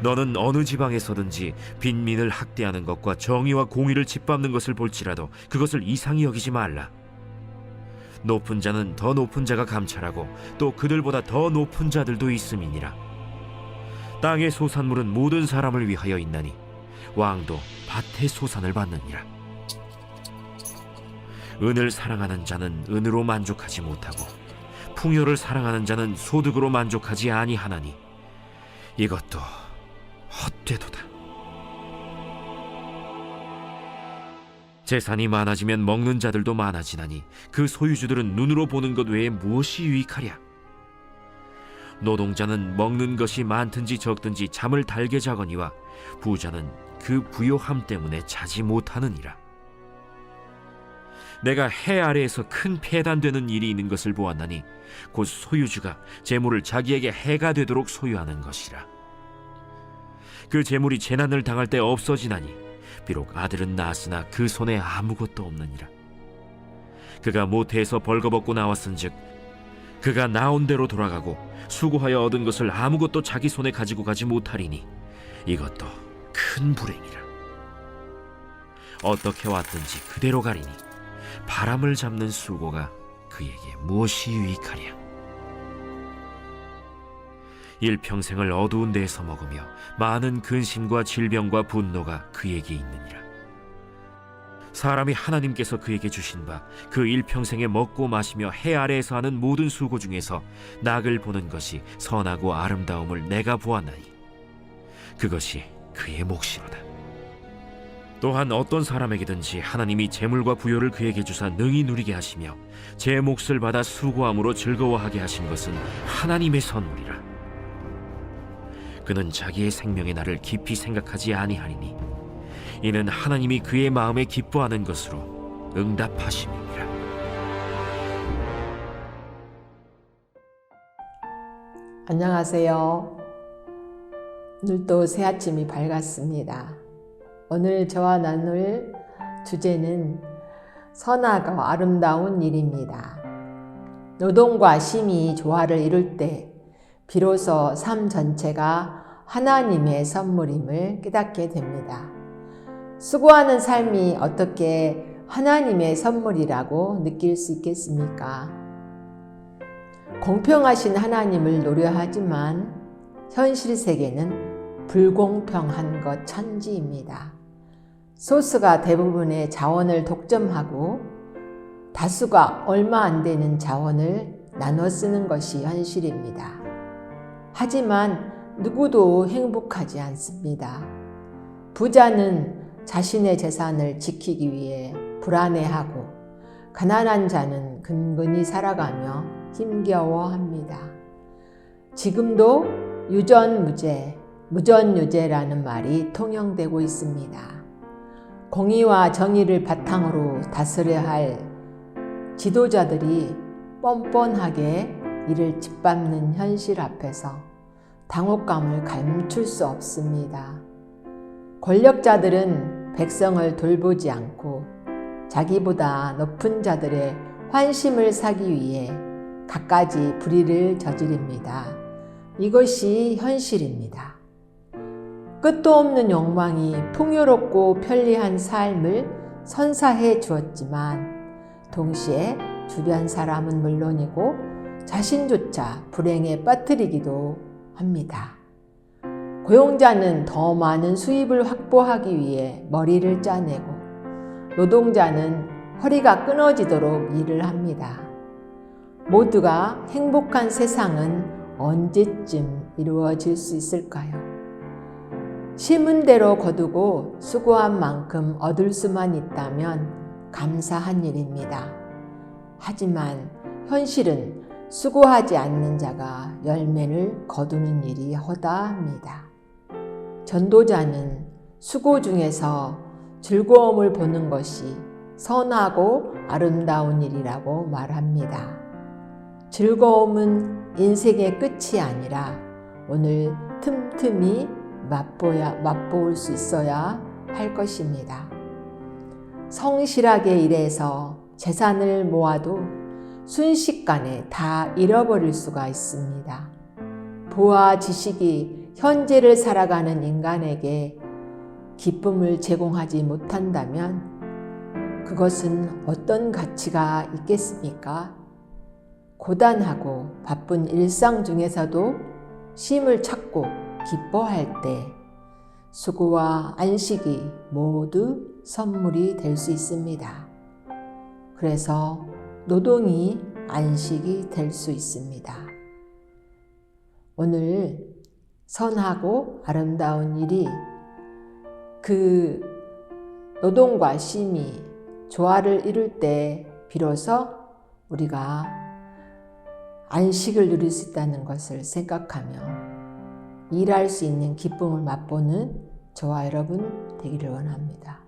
너는 어느 지방에서든지 빈민을 학대하는 것과 정의와 공의를 짓밟는 것을 볼지라도 그것을 이상히 여기지 말라. 높은 자는 더 높은 자가 감찰하고 또 그들보다 더 높은 자들도 있음이니라. 땅의 소산물은 모든 사람을 위하여 있나니 왕도 밭의 소산을 받느니라. 은을 사랑하는 자는 은으로 만족하지 못하고 풍요를 사랑하는 자는 소득으로 만족하지 아니하나니 이것도 헛되도다. 재산이 많아지면 먹는 자들도 많아지나니 그 소유주들은 눈으로 보는 것 외에 무엇이 유익하랴? 노동자는 먹는 것이 많든지 적든지 잠을 달게 자거니와 부자는 그 부요함 때문에 자지 못하느니라. 내가 해 아래에서 큰 폐단되는 일이 있는 것을 보았나니 곧 소유주가 재물을 자기에게 해가 되도록 소유하는 것이라. 그 재물이 재난을 당할 때 없어지나니 비록 아들은 낳았으나 그 손에 아무것도 없느니라. 그가 모태에서 벌거벗고 나왔은즉 그가 나온 대로 돌아가고 수고하여 얻은 것을 아무것도 자기 손에 가지고 가지 못하리니 이것도 큰 불행이라. 어떻게 왔든지 그대로 가리니 바람을 잡는 수고가 그에게 무엇이 유익하랴? 일평생을 어두운 데에서 먹으며 많은 근심과 질병과 분노가 그에게 있느니라. 사람이 하나님께서 그에게 주신 바 그 일평생에 먹고 마시며 해 아래에서 하는 모든 수고 중에서 낙을 보는 것이 선하고 아름다움을 내가 보았나니 그것이 그의 몫이로다. 또한 어떤 사람에게든지 하나님이 재물과 부요를 그에게 주사 능히 누리게 하시며 제 몫을 받아 수고함으로 즐거워하게 하신 것은 하나님의 선물이라. 그는 자기의 생명의 날을 깊이 생각하지 아니하리니 이는 하나님이 그의 마음에 기뻐하는 것으로 응답하심이니라. 안녕하세요. 오늘도 새 아침이 밝았습니다. 오늘 저와 나눌 주제는 선하고 아름다운 일입니다. 노동과 쉼이 조화를 이룰 때 비로소 삶 전체가 하나님의 선물임을 깨닫게 됩니다. 수고하는 삶이 어떻게 하나님의 선물이라고 느낄 수 있겠습니까? 공평하신 하나님을 노려하지만 현실 세계는 불공평한 것 천지입니다. 소수가 대부분의 자원을 독점하고 다수가 얼마 안 되는 자원을 나눠 쓰는 것이 현실입니다. 하지만 누구도 행복하지 않습니다. 부자는 자신의 재산을 지키기 위해 불안해하고 가난한 자는 근근히 살아가며 힘겨워합니다. 지금도 유전무죄, 무전유죄라는 말이 통용되고 있습니다. 공의와 정의를 바탕으로 다스려야 할 지도자들이 뻔뻔하게 이를 짓밟는 현실 앞에서 당혹감을 감출 수 없습니다. 권력자들은 백성을 돌보지 않고 자기보다 높은 자들의 환심을 사기 위해 갖가지 불의를 저지릅니다. 이것이 현실입니다. 끝도 없는 욕망이 풍요롭고 편리한 삶을 선사해 주었지만 동시에 주변 사람은 물론이고 자신조차 불행에 빠뜨리기도 합니다. 고용자는 더 많은 수입을 확보하기 위해 머리를 짜내고 노동자는 허리가 끊어지도록 일을 합니다. 모두가 행복한 세상은 언제쯤 이루어질 수 있을까요? 심은 대로 거두고 수고한 만큼 얻을 수만 있다면 감사한 일입니다. 하지만 현실은 수고하지 않는 자가 열매를 거두는 일이 허다합니다. 전도자는 수고 중에서 즐거움을 보는 것이 선하고 아름다운 일이라고 말합니다. 즐거움은 인생의 끝이 아니라 오늘 틈틈이 맛볼 수 있어야 할 것입니다. 성실하게 일해서 재산을 모아도 순식간에 다 잃어버릴 수가 있습니다. 부와 지식이 현재를 살아가는 인간에게 기쁨을 제공하지 못한다면 그것은 어떤 가치가 있겠습니까? 고단하고 바쁜 일상 중에서도 쉼을 찾고 기뻐할 때 수고와 안식이 모두 선물이 될 수 있습니다. 그래서 노동이 안식이 될 수 있습니다. 오늘 선하고 아름다운 일이 그 노동과 쉼이 조화를 이룰 때 비로소 우리가 안식을 누릴 수 있다는 것을 생각하며 일할 수 있는 기쁨을 맛보는 저와 여러분 되기를 원합니다.